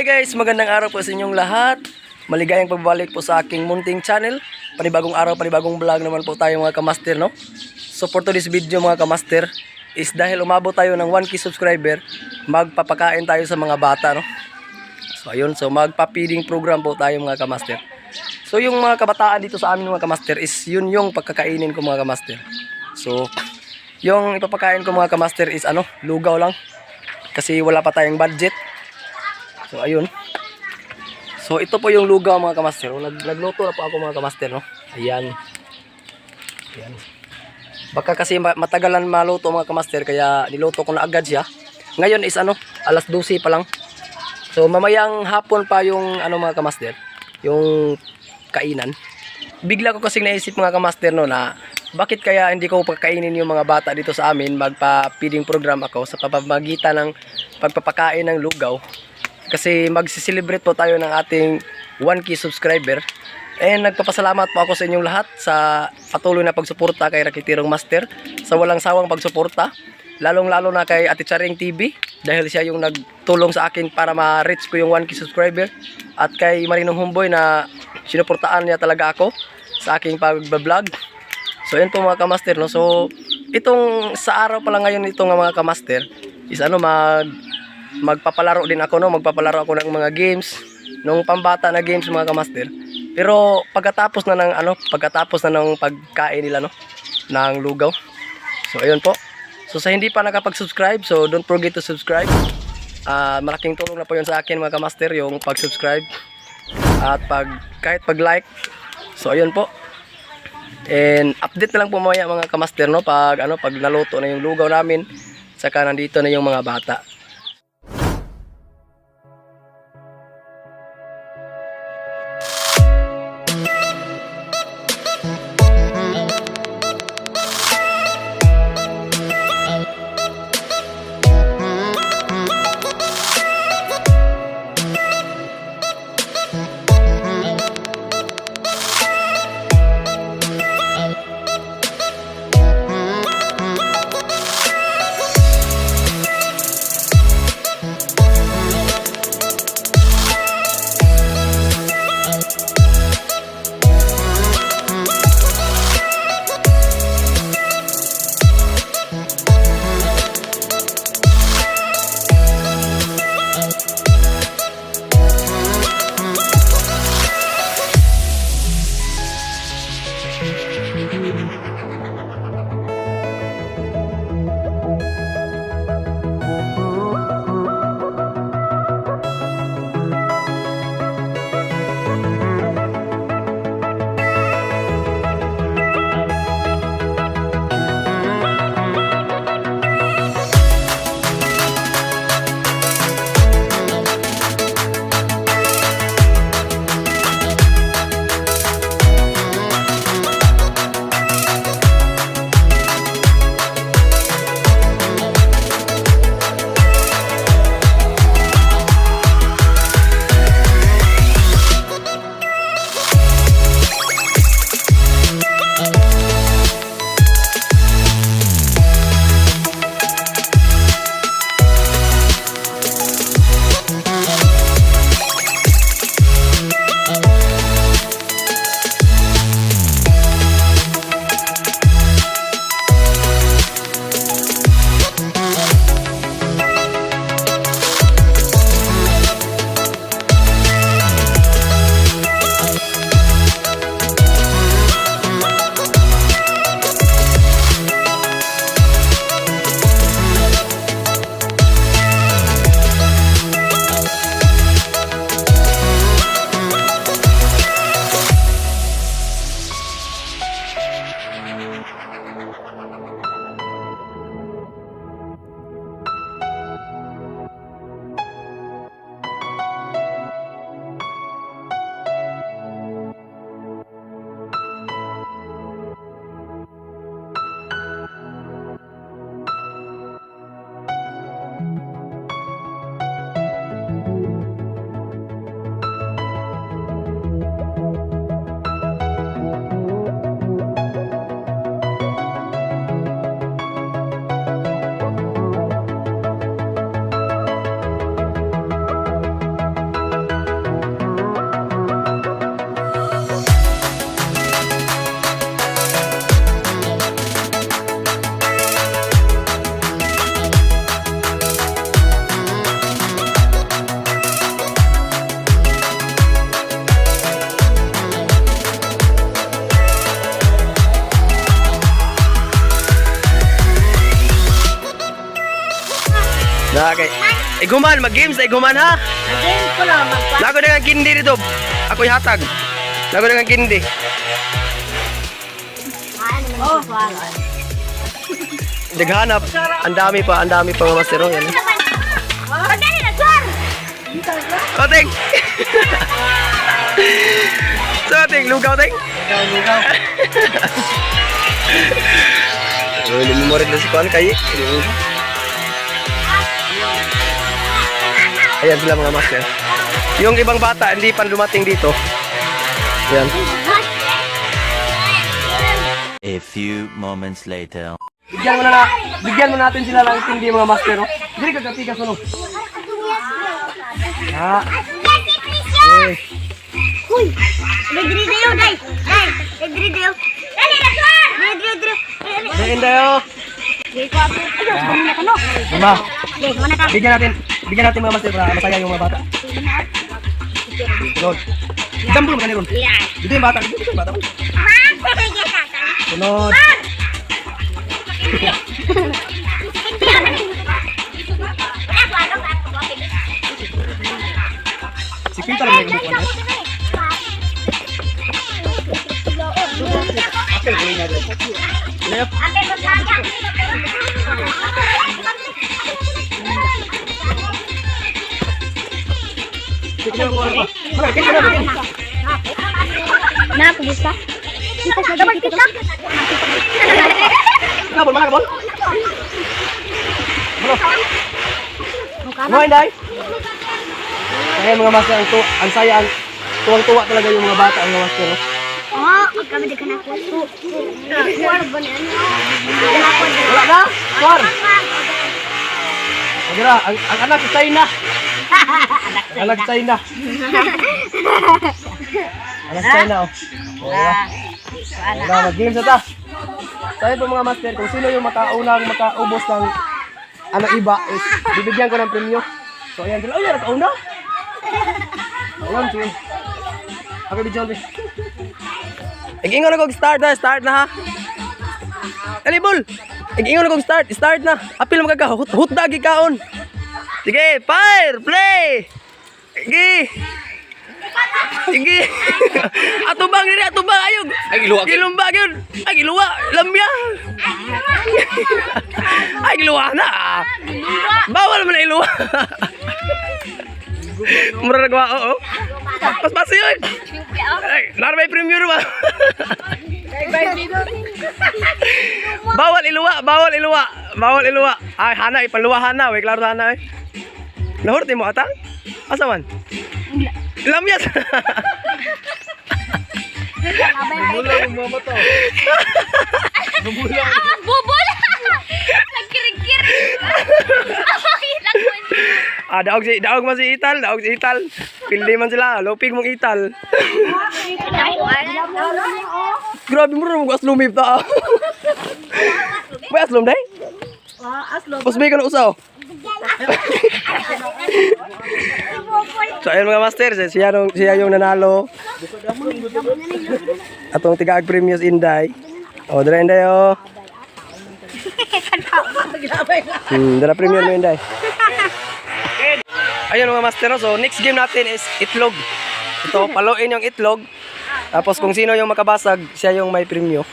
guys, magandang araw po sa inyong lahat. Maligayang pagbalik po sa aking munting channel. Panibagong araw, panibagong vlog naman po tayo mga kamaster, no? So for today's video mga kamaster is dahil umabot tayo ng 1K subscriber, magpapakain tayo sa mga bata, no? So ayun, so magpa-feeding program po tayo mga kamaster. So yung mga kabataan dito sa amin mga kamaster is yun yung pagkakainin ko mga kamaster. So yung ipapakain ko mga kamaster is lugaw lang. Kasi wala pa tayong budget. So ayun. So ito po yung lugaw mga kamaster. Nagluto na po ako mga kamaster, no. Ayan. Ayan. Baka kasi matagalan maluto mga kamaster, kaya niluto ko na agad siya. Ngayon is alas 12 pa lang. So mamayang hapon pa yung mga kamaster, yung kainan. Bigla ko kasi naisip mga kamaster, no, na bakit kaya hindi ko pagkainin yung mga bata dito sa amin. Magpa-feeding program ako sa pamamagitan ng pagpapakain ng lugaw. Kasi magsiselebrate po tayo ng ating 1K subscriber. And nagpapasalamat po ako sa inyong lahat sa patuloy na pagsuporta kay Rakitirong Master, sa walang sawang pagsuporta, lalong-lalo na kay Ate Charing TV dahil siya yung nagtulong sa akin para ma-reach ko yung 1K subscriber, at kay Marinong Humboy na sinuportaan niya talaga ako sa aking pag-vlog. So yun po mga kamaster, no. So itong sa araw pa lang ngayon itong mga kamaster is magpapalaro din ako, no. Magpapalaro ako ng mga games, nung pambata na games mga kamaster. Pero pagkatapos na ng pagkain nila, no, ng lugaw. So ayun po. So sa hindi pa nakapag-subscribe, so don't forget to subscribe. Malaking tulong na po yun sa akin mga kamaster, yung pag-subscribe at kahit pag-like. So ayun po. And update na lang po mamaya mga kamaster, no, pag naluto na yung lugaw namin, saka nandito na yung mga bata. Okay. Iguman, mag-games na iguman ha. Again ko lang magpa. Lago dengan kindi dito. Ako ihatag. Lago dengan kindi. Oh, Naghanap. Ang dami pa mga master. Oh, yan. Madali na, sir. Oting. Oting, lugaw, ting. Lugaw. Oh, memory na si Kuan kay. Ayan sila mga master. Yung ibang bata hindi pa dumating dito. Ayan. A few moments later. Bigyan mo natin sila ng tindi mga master. Oh. Dili ka kapikas ano. Ha. Eh. Huy. Nagdiri dayo, day. Day, nagdiri dayo. Dali na, sir. Nagdiri. Dain dayo. Day ko ako. Ayun, sabi na kano. Diba? Day, mana ka? Bigyan natin mga master para masaya yung mga bata. Sunod. Dambul mo kanilon. Yeah. Dito yung bata. Dito yung bata. Sunod. Si Pinta lang yung bukuan. Left. Na, bisa. Kita sudah dapat kita. Bol, mana bol? Bol. Mo Inday. Kaya mga master ang saya tuwang-tuwa talaga yung mga bata ang mga master. No? Oh, kami dekan aku. Kuar benar. Wala na? Kuar. Agira, ang anak sa China. Anak China. Anak China oh. Wala, mag-games na ta. Tayo po mga master, kung sino yung makaubos ng ano iba is bibigyan ko ng premyo. So ayan sila, ayan nakauna. Ayan sige. Okay, Bijon. Ig-ingon na kong start na ha. Dali bol. Ig-ingon na kong start na. Apil mo kaka, hutda gikaon. Sige, fire, play. Sige. Sige. Atubang diri, atubang ayog. Ay giluwa. Gilumba gyud. Ay giluwa, lambya. Ay giluwa na. Bawal man iluwa. Mura nagwa oo. Pas yun. Ay, narmay premium ba? Bawal iluwa. Ay, hana ipaluwa hana, way klaro hana eh. Nahurti mo ata? Asa man? Lamyas. Bubula mo mo to. Bubula. Bubula. Nagkirig-kirig. Daog man si Ital. Pildi man sila, lopig mong Ital. Grabe mo rin aslumib ta. May aslum day? Aslom. Pusbay ka na usaw. So ayun mga master, siya yung nanalo. Atong tigaag premiums Inday. O, dala Inday o. Dala premium mo Inday. Ayun mga master, no? So next game natin is itlog. Ito, paluin yung itlog. Tapos kung sino yung makabasag, siya yung may premyo.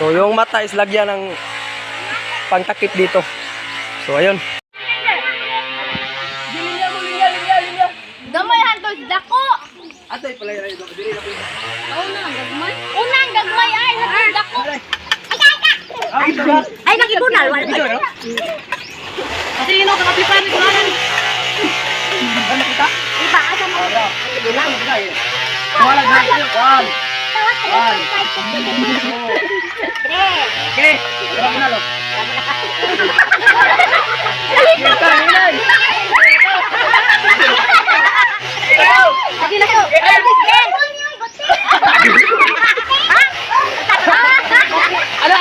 So yung mata is lagyan ng pangtakip dito. So ayun. Gamay hantos dako. Atay pala yung diri na pila. Unang gagmay ay hantos dako. Ay nakibunal wala. Sino ka kapipan ni kunanan? Ano kita? Iba asa mo. Bilang kita eh. Wala na kayo kan. Okay. Wala na lo. Lagi na ko. Ala.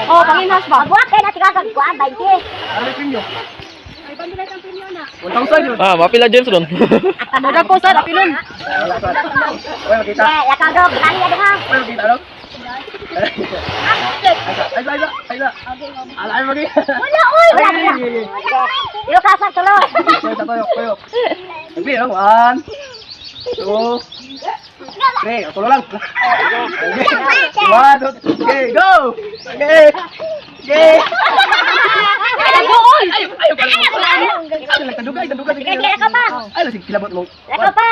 Oh, panginas ba? Buat kay na tigagan ko ang 20. Ano premyo? Ay, pamilay ang premium na. 1,000 yun. Ah, mapila James doon. Dadag ko sa apilon. Uy, makita. Lakagog, kali ada ha. Uy, makita, ano? Ayla. Alay mo gini. Wala oy. Ilo ka sa tulo. Tuyok. Sabi, ano? 1, 2, 3. Tulo lang. 1, 2, okay, go! Okay. Dadag oy. Ayaw ka lang. Tandugay. Kaya ka pa. Ay, lasing kilabot mo. Laka pa.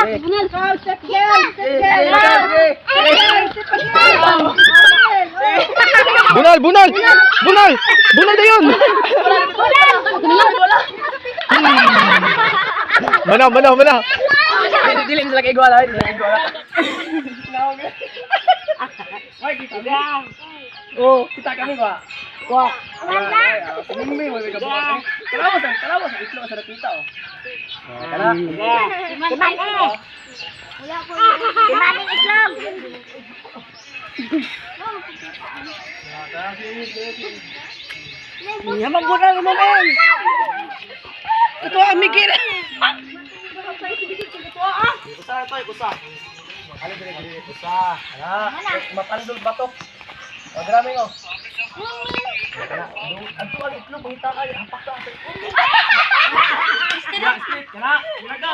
Bunal na yun. Mana. Dili sila kay Iguala. Ay, kita ba? Oh, kita kami ba? Wah. Sumimi, may kabukas. Kalawas, itlo sa nakita oh. Kala. Dimana? Dimana itlog? Yaman mo na naman. Ito ang mikir. Kusa. Ano dire kusa. Ala, mapandol ba to? O drami ko. Adto ang itlog bangita kay ampak ta. Straight kana. Go.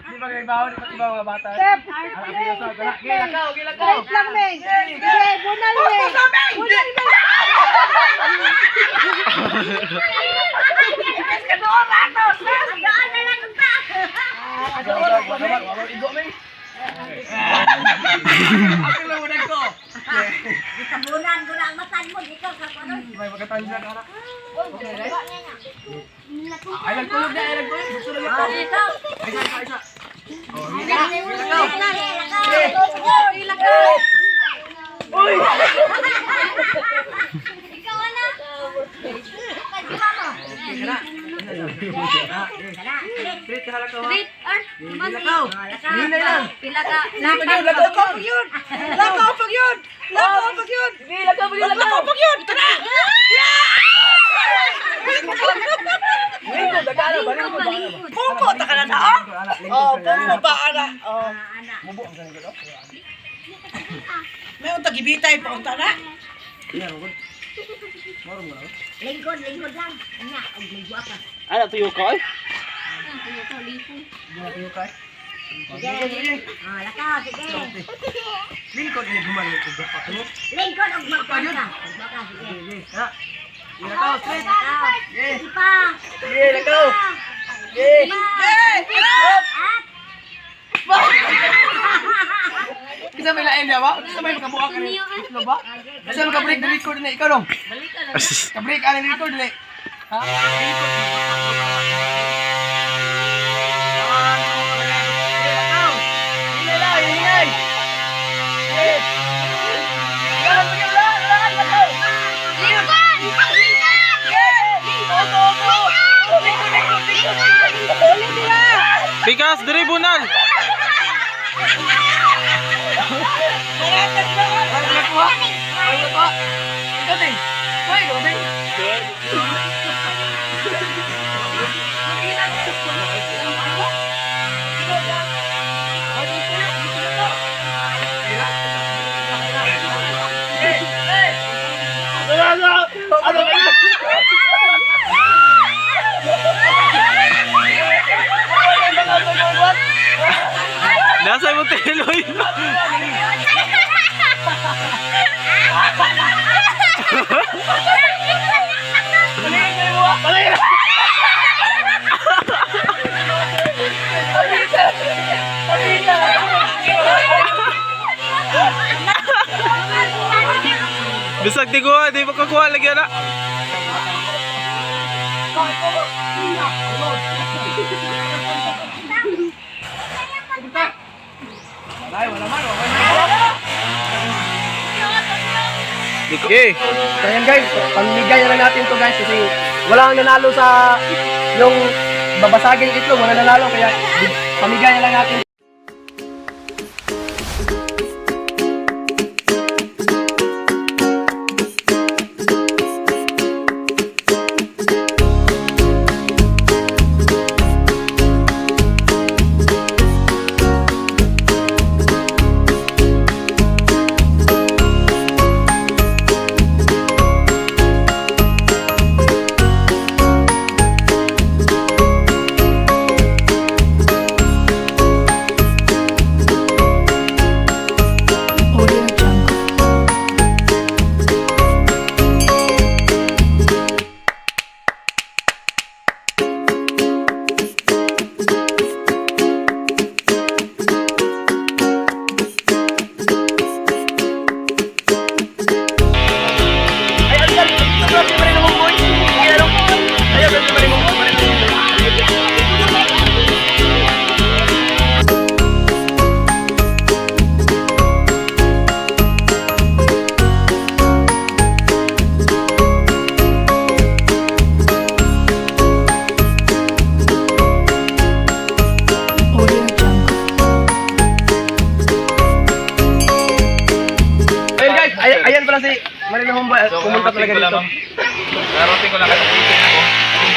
Di ba kay bawon di ba mga bata? Gilakaw. Wait lang, Meng. Sige, bunal, Meng. Bunal, Meng. Bunan ang masan mo dito sa kono. May magkatanya ka na. Okay, right? Ay, nagtulog na. Gusto na lang. Dito. Isa. Uy! Ikaw wala. Straight ka halakaw. Street art. Lakaw. Hinay lang. Pila ka. Lakaw pag yun. Lakaw pag yun. Tara! Lingkod, nagkala ba? Pungko, taka na na. Oh, pungko ba, ana? Oh. Mubo ang ganun ko. May unta gibitay pa unta na. Iya, rugod. Moro mo. Lingkod lang. Anya, og ligo ka. Ano tuyo ko eh? Tuyo ko, lingkod. Tuyo ka. Sige. Ah, lakaw, sige. Lingkod ini gumali ko ba pa tulo? Lingkod og magpagod ka. Magbaka, sige. Ha. Lakaw, straight. Lakaw. Eh. Ipa. Lakaw. Eh. Kita may lain dia ba? Kita may makabuha ka ni. Ano ba? Kasi maka-break the record na ikaw dong. Ka-break ang record na. Ha? Bigas dari bunal. Nasa mo teloy. Bisag di kuha, di makakuha lagi na. Okay. So yan guys, pamimigay na lang natin to guys kasi wala ang nanalo sa yung babasaging itlog, wala nanalo kaya pamigay na lang natin. si Marino Humboy. Pumunta talaga dito. Narating ko lang kasi ako.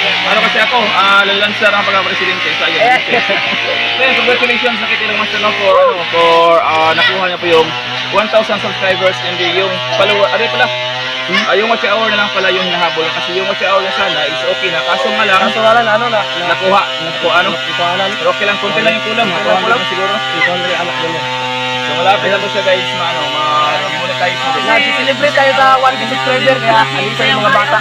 Ano kasi ako, lalansa ng pagka-presidente sa iyo. Then, congratulations sa Kitirang Master no, for nakuha niya po yung 1,000 subscribers and yung follower, yung watch hour na lang pala yung hinahabol kasi yung watch hour na sana is okay na. Kaso nga lang, nakuha, pero okay lang, konti lang yung kulang. Nakuha na siguro. So malapit na po siya guys, ma-monetize na din. Nag-celebrate tayo sa 1K subscriber kaya alis sa mga bata.